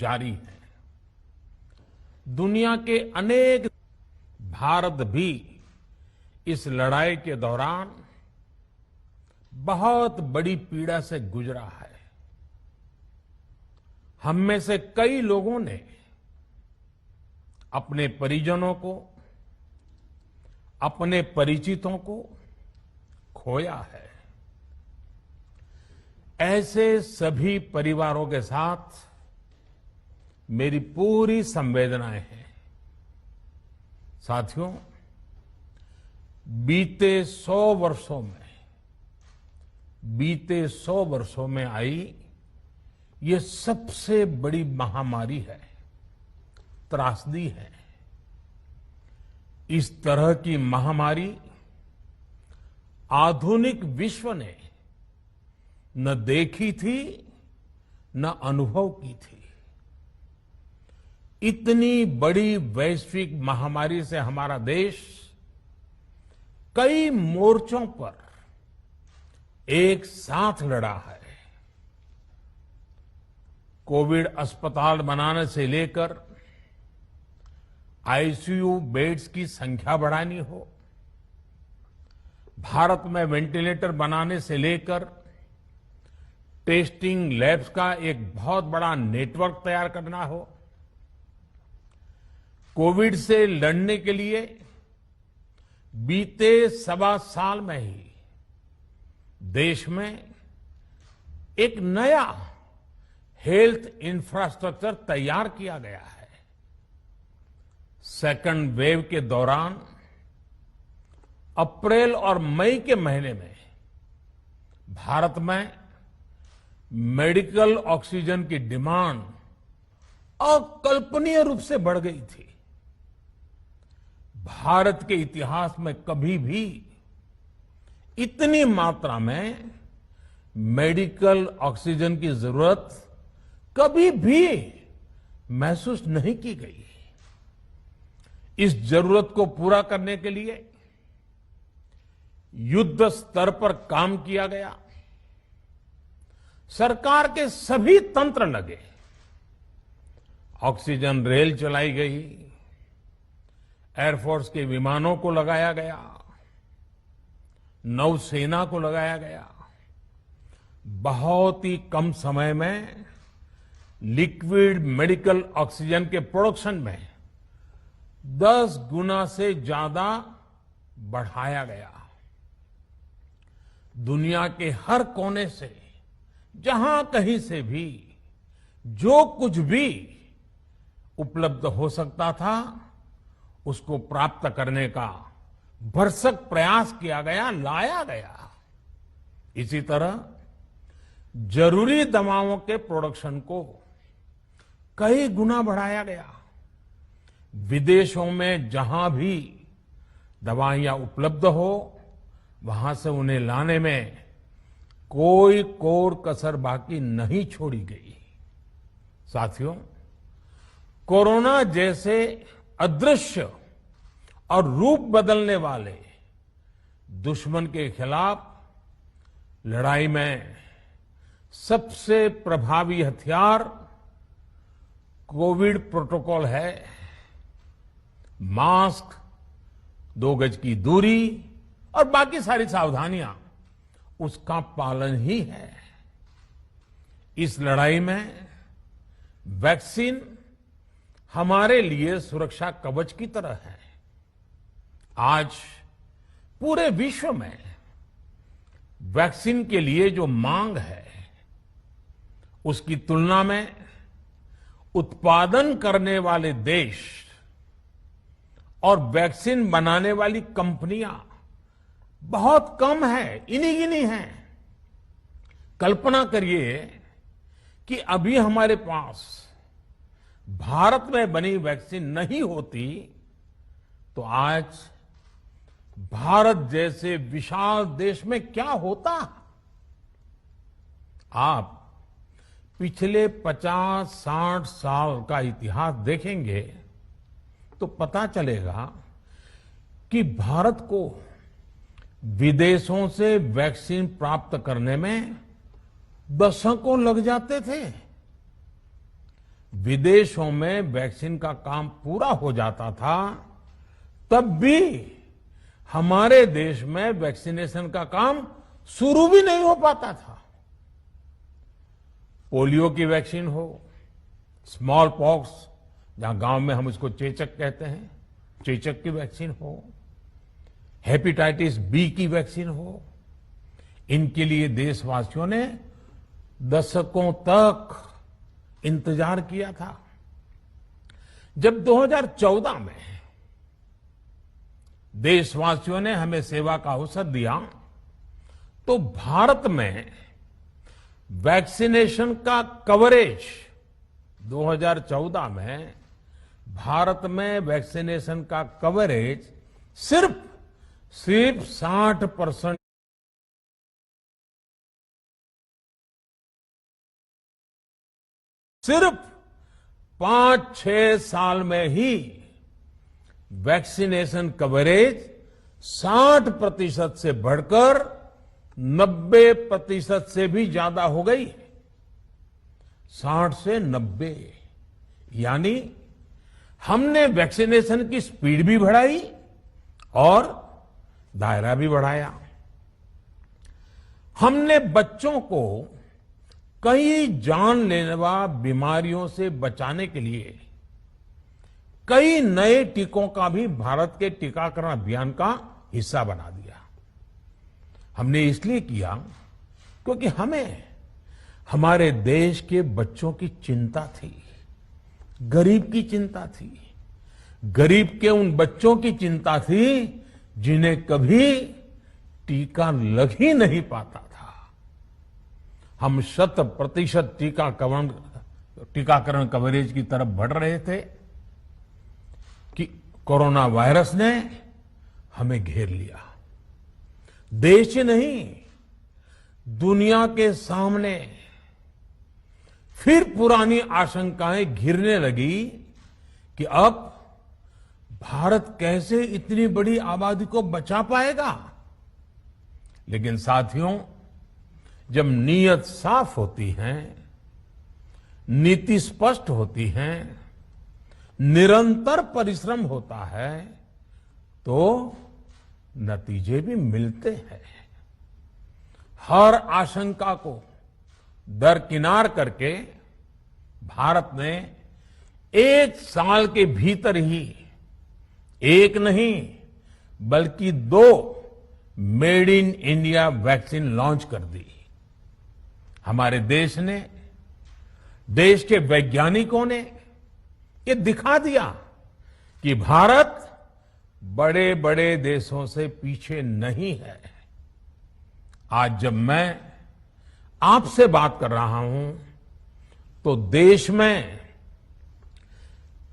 जारी है। दुनिया के अनेक भारत भी इस लड़ाई के दौरान बहुत बड़ी पीड़ा से गुजरा है। हम में से कई लोगों ने अपने परिजनों को, अपने परिचितों को खोया है। ऐसे सभी परिवारों के साथ मेरी पूरी संवेदनाएं हैं। साथियों, बीते 100 वर्षों में आई ये सबसे बड़ी महामारी है, त्रासदी है। इस तरह की महामारी आधुनिक विश्व ने न देखी थी, न अनुभव की थी। इतनी बड़ी वैश्विक महामारी से हमारा देश कई मोर्चों पर एक साथ लड़ा है। कोविड अस्पताल बनाने से लेकर आईसीयू बेड्स की संख्या बढ़ानी हो, भारत में वेंटिलेटर बनाने से लेकर टेस्टिंग लैब्स का एक बहुत बड़ा नेटवर्क तैयार करना हो, कोविड से लड़ने के लिए बीते 1.25 साल में ही देश में एक नया हेल्थ इंफ्रास्ट्रक्चर तैयार किया गया है। सेकंड वेव के दौरान अप्रैल और मई के महीने में भारत में मेडिकल ऑक्सीजन की डिमांड अकल्पनीय रूप से बढ़ गई थी। भारत के इतिहास में कभी भी इतनी मात्रा में मेडिकल ऑक्सीजन की जरूरत कभी भी महसूस नहीं की गई। इस जरूरत को पूरा करने के लिए युद्ध स्तर पर काम किया गया। सरकार के सभी तंत्र लगे। ऑक्सीजन रेल चलाई गई, एयरफोर्स के विमानों को लगाया गया, नौसेना को लगाया गया। बहुत ही कम समय में लिक्विड मेडिकल ऑक्सीजन के प्रोडक्शन में 10 गुना से ज्यादा बढ़ाया गया। दुनिया के हर कोने से, जहां कहीं से भी जो कुछ भी उपलब्ध हो सकता था, उसको प्राप्त करने का भरसक प्रयास किया गया, लाया गया। इसी तरह जरूरी दवाओं के प्रोडक्शन को कई गुना बढ़ाया गया। विदेशों में जहां भी दवाइयां उपलब्ध हो, वहां से उन्हें लाने में कोई कोर कसर बाकी नहीं छोड़ी गई। साथियों, कोरोना जैसे अदृश्य और रूप बदलने वाले दुश्मन के खिलाफ लड़ाई में सबसे प्रभावी हथियार कोविड प्रोटोकॉल है। मास्क, 2 गज की दूरी और बाकी सारी सावधानियां, उसका पालन ही है। इस लड़ाई में वैक्सीन हमारे लिए सुरक्षा कवच की तरह है। आज पूरे विश्व में वैक्सीन के लिए जो मांग है, उसकी तुलना में उत्पादन करने वाले देश और वैक्सीन बनाने वाली कंपनियां बहुत कम है, इन्हीं गिनी हैं। कल्पना करिए कि अभी हमारे पास भारत में बनी वैक्सीन नहीं होती तो आज भारत जैसे विशाल देश में क्या होता। आप पिछले 50-60 साल का इतिहास देखेंगे तो पता चलेगा कि भारत को विदेशों से वैक्सीन प्राप्त करने में दशकों लग जाते थे। विदेशों में वैक्सीन का काम पूरा हो जाता था, तब भी हमारे देश में वैक्सीनेशन का काम शुरू भी नहीं हो पाता था। पोलियो की वैक्सीन हो, स्मॉल पॉक्स, जहां गांव में हम इसको चेचक कहते हैं, चेचक की वैक्सीन हो, हेपेटाइटिस बी की वैक्सीन हो, इनके लिए देशवासियों ने दशकों तक इंतजार किया था। जब 2014 में देशवासियों ने हमें सेवा का अवसर दिया, तो भारत में वैक्सीनेशन का कवरेज 2014 में भारत में वैक्सीनेशन का कवरेज सिर्फ 60%। सिर्फ 5-6 साल में ही वैक्सीनेशन कवरेज 60% से बढ़कर 90% से भी ज्यादा हो गई। 60 से 90, यानी हमने वैक्सीनेशन की स्पीड भी बढ़ाई और दायरा भी बढ़ाया। हमने बच्चों को कई जानलेवा बीमारियों से बचाने के लिए कई नए टीकों का भी भारत के टीकाकरण अभियान का हिस्सा बना दिया। हमने इसलिए किया क्योंकि हमें हमारे देश के बच्चों की चिंता थी, गरीब की चिंता थी, गरीब के उन बच्चों की चिंता थी जिन्हें कभी टीका लग ही नहीं पाता था। हम 100% टीकाकरण कवरेज की तरफ बढ़ रहे थे कि कोरोना वायरस ने हमें घेर लिया। देश ही नहीं, दुनिया के सामने फिर पुरानी आशंकाएं घिरने लगी कि अब भारत कैसे इतनी बड़ी आबादी को बचा पाएगा। लेकिन साथियों, जब नीयत साफ होती है, नीति स्पष्ट होती है, निरंतर परिश्रम होता है, तो नतीजे भी मिलते हैं। हर आशंका को दरकिनार करके भारत ने 1 साल के भीतर ही एक नहीं बल्कि 2 made in India vaccine launch कर दी। हमारे देश ने, देश के वैज्ञानिकों ने ये दिखा दिया कि भारत बड़े बड़े देशों से पीछे नहीं है। आज जब मैं आपसे बात कर रहा हूं, तो देश में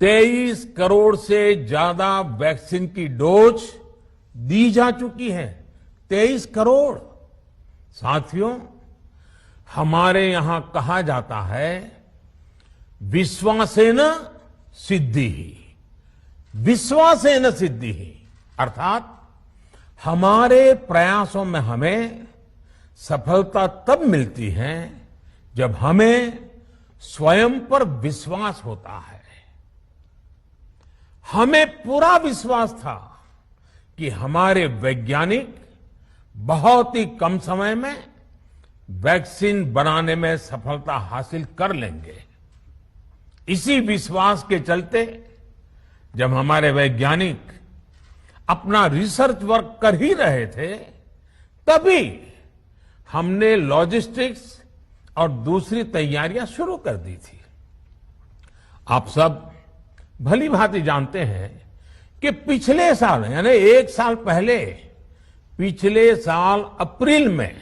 23 करोड़ से ज्यादा वैक्सीन की डोज दी जा चुकी है। 23 करोड़। साथियों, हमारे यहां कहा जाता है, विश्वासेन सिद्धिः, विश्वासेन सिद्धिः, अर्थात हमारे प्रयासों में हमें सफलता तब मिलती है जब हमें स्वयं पर विश्वास होता है। हमें पूरा विश्वास था कि हमारे वैज्ञानिक बहुत ही कम समय में वैक्सीन बनाने में सफलता हासिल कर लेंगे। इसी विश्वास के चलते जब हमारे वैज्ञानिक अपना रिसर्च वर्क कर ही रहे थे, तभी हमने लॉजिस्टिक्स और दूसरी तैयारियां शुरू कर दी थी। आप सब भली भांति जानते हैं कि पिछले साल, यानी 1 साल पहले, पिछले साल अप्रैल में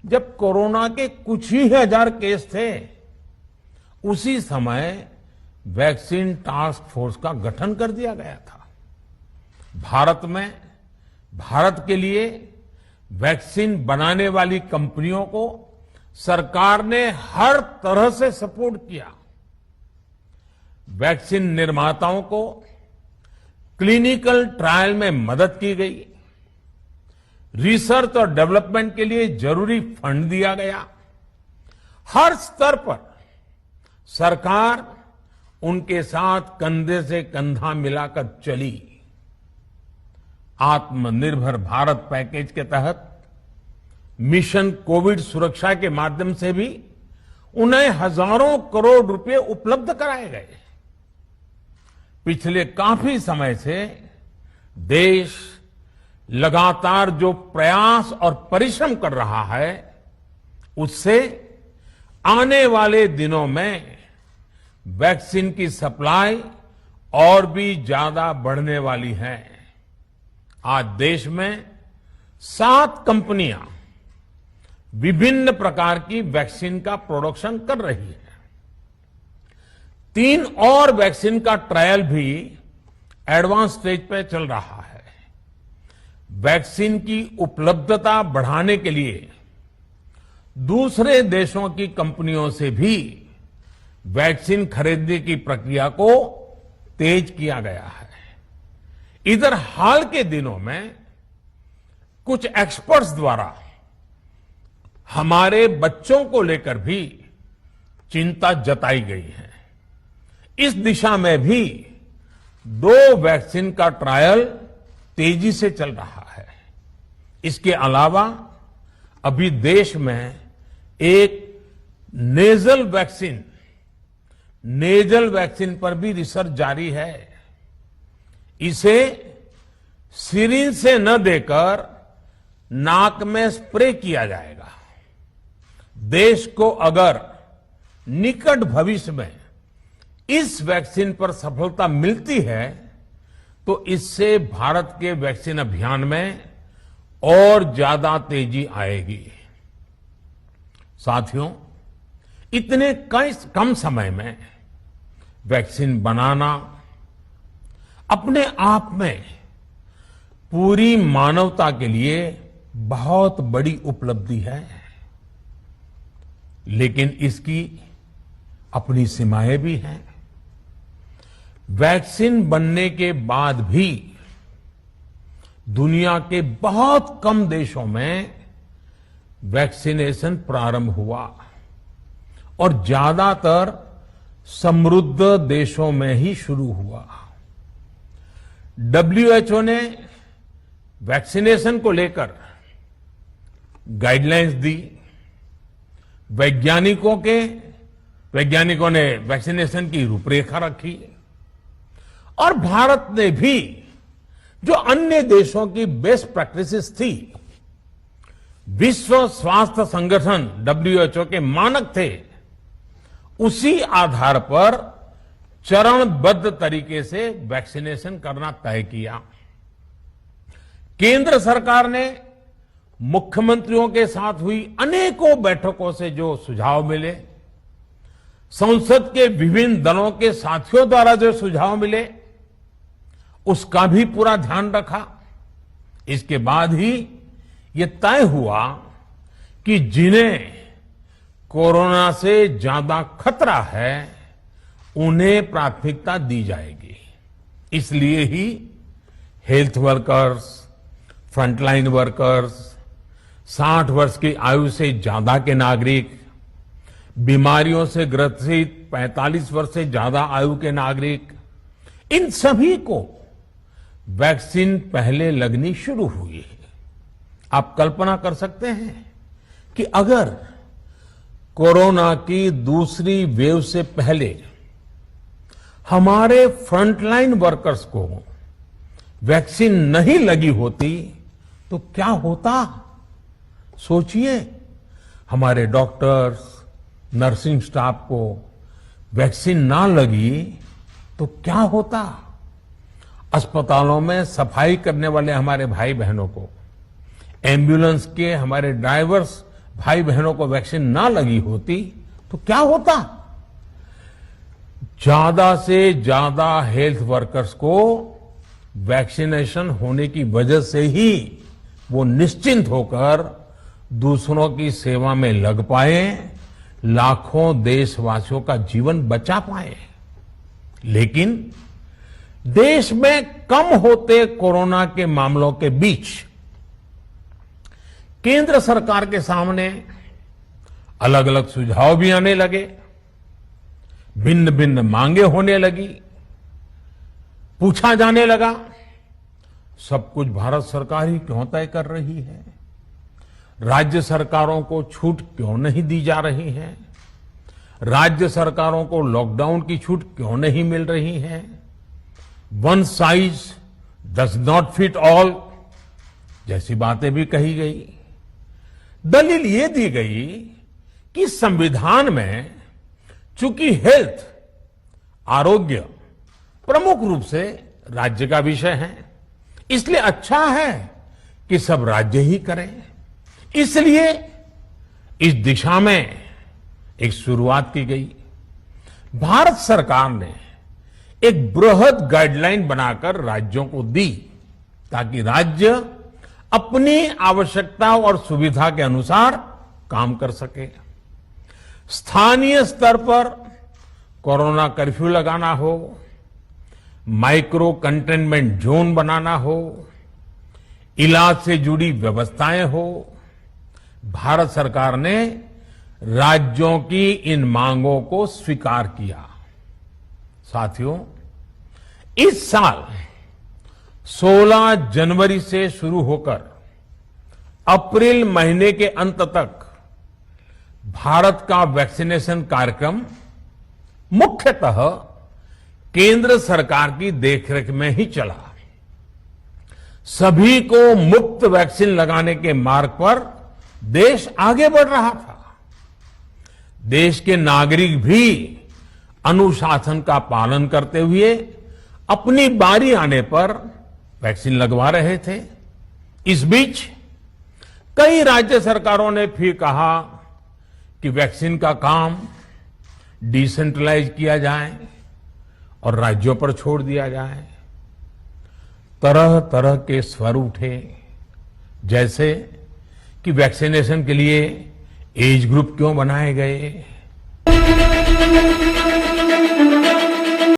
जब कोरोना के कुछ ही हजार केस थे, उसी समय वैक्सीन टास्क फोर्स का गठन कर दिया गया था। भारत में, भारत के लिए वैक्सीन बनाने वाली कंपनियों को सरकार ने हर तरह से सपोर्ट किया। वैक्सीन निर्माताओं को क्लिनिकल ट्रायल में मदद की गई, रिसर्च और डेवलपमेंट के लिए जरूरी फंड दिया गया। हर स्तर पर सरकार उनके साथ कंधे से कंधा मिलाकर चली। आत्मनिर्भर भारत पैकेज के तहत मिशन कोविड सुरक्षा के माध्यम से भी उन्हें हजारों करोड़ रुपए उपलब्ध कराए गए। पिछले काफी समय से देश लगातार जो प्रयास और परिश्रम कर रहा है, उससे आने वाले दिनों में वैक्सीन की सप्लाई और भी ज्यादा बढ़ने वाली है। आज देश में 7 कंपनियां विभिन्न प्रकार की वैक्सीन का प्रोडक्शन कर रही है। 3 और वैक्सीन का ट्रायल भी एडवांस स्टेज पे चल रहा है। वैक्सीन की उपलब्धता बढ़ाने के लिए दूसरे देशों की कंपनियों से भी वैक्सीन खरीदने की प्रक्रिया को तेज किया गया है। इधर हाल के दिनों में कुछ एक्सपर्ट्स द्वारा हमारे बच्चों को लेकर भी चिंता जताई गई है। इस दिशा में भी 2 वैक्सीन का ट्रायल तेजी से चल रहा है। इसके अलावा अभी देश में एक नेजल वैक्सीन पर भी रिसर्च जारी है। इसे सिरिंज से न देकर नाक में स्प्रे किया जाएगा। देश को अगर निकट भविष्य में इस वैक्सीन पर सफलता मिलती है तो इससे भारत के वैक्सीन अभियान में और ज्यादा तेजी आएगी। साथियों, इतने कम समय में वैक्सीन बनाना अपने आप में पूरी मानवता के लिए बहुत बड़ी उपलब्धि है, लेकिन इसकी अपनी सीमाएं भी हैं। वैक्सीन बनने के बाद भी दुनिया के बहुत कम देशों में वैक्सीनेशन प्रारंभ हुआ और ज्यादातर समृद्ध देशों में ही शुरू हुआ। WHO ने वैक्सीनेशन को लेकर गाइडलाइंस दी। वैज्ञानिकों ने वैक्सीनेशन की रूपरेखा रखी और भारत ने भी जो अन्य देशों की बेस्ट प्रैक्टिसेस थी, विश्व स्वास्थ्य संगठन WHO के मानक थे, उसी आधार पर चरणबद्ध तरीके से वैक्सीनेशन करना तय किया। केंद्र सरकार ने मुख्यमंत्रियों के साथ हुई अनेकों बैठकों से जो सुझाव मिले, संसद के विभिन्न दलों के साथियों द्वारा जो सुझाव मिले, उसका भी पूरा ध्यान रखा। इसके बाद ही ये तय हुआ कि जिन्हें कोरोना से ज्यादा खतरा है उन्हें प्राथमिकता दी जाएगी। इसलिए ही हेल्थ वर्कर्स, फ्रंटलाइन वर्कर्स, 60 वर्ष की आयु से ज्यादा के नागरिक, बीमारियों से ग्रसित 45 वर्ष से ज्यादा आयु के नागरिक, इन सभी को वैक्सीन पहले लगनी शुरू हुई है। आप कल्पना कर सकते हैं कि अगर कोरोना की दूसरी वेव से पहले हमारे फ्रंटलाइन वर्कर्स को वैक्सीन नहीं लगी होती तो क्या होता? सोचिए, हमारे डॉक्टर्स, नर्सिंग स्टाफ को वैक्सीन ना लगी तो क्या होता? अस्पतालों में सफाई करने वाले हमारे भाई बहनों को, एम्बुलेंस के हमारे ड्राइवर्स भाई बहनों को वैक्सीन ना लगी होती तो क्या होता? ज्यादा से ज्यादा हेल्थ वर्कर्स को वैक्सीनेशन होने की वजह से ही वो निश्चिंत होकर दूसरों की सेवा में लग पाए, लाखों देशवासियों का जीवन बचा पाए। लेकिन देश में कम होते कोरोना के मामलों के बीच केंद्र सरकार के सामने अलग अलग सुझाव भी आने लगे। भिन्न भिन्न मांगे होने लगी, पूछा जाने लगा सब कुछ भारत सरकार ही क्यों तय कर रही है, राज्य सरकारों को छूट क्यों नहीं दी जा रही है, राज्य सरकारों को लॉकडाउन की छूट क्यों नहीं मिल रही है, one size does not fit all जैसी बातें भी कही गई। दलील ये दी गई कि संविधान में चूंकि हेल्थ, आरोग्य प्रमुख रूप से राज्य का विषय है, इसलिए अच्छा है कि सब राज्य ही करें। इसलिए इस दिशा में एक शुरुआत की गई। भारत सरकार ने एक बृहद गाइडलाइन बनाकर राज्यों को दी ताकि राज्य अपनी आवश्यकता और सुविधा के अनुसार काम कर सके। स्थानीय स्तर पर कोरोना कर्फ्यू लगाना हो, माइक्रो कंटेनमेंट जोन बनाना हो, इलाज से जुड़ी व्यवस्थाएं हो, भारत सरकार ने राज्यों की इन मांगों को स्वीकार किया। साथियों, इस साल 16 जनवरी से शुरू होकर अप्रैल महीने के अंत तक भारत का वैक्सीनेशन कार्यक्रम मुख्यतः केंद्र सरकार की देखरेख में ही चला। सभी को मुफ्त वैक्सीन लगाने के मार्ग पर देश आगे बढ़ रहा था। देश के नागरिक भी अनुशासन का पालन करते हुए अपनी बारी आने पर वैक्सीन लगवा रहे थे। इस बीच कई राज्य सरकारों ने फिर कहा कि वैक्सीन का काम डिसेंट्रलाइज किया जाए और राज्यों पर छोड़ दिया जाए। तरह तरह के स्वर उठे, जैसे कि वैक्सीनेशन के लिए एज ग्रुप क्यों बनाए गए,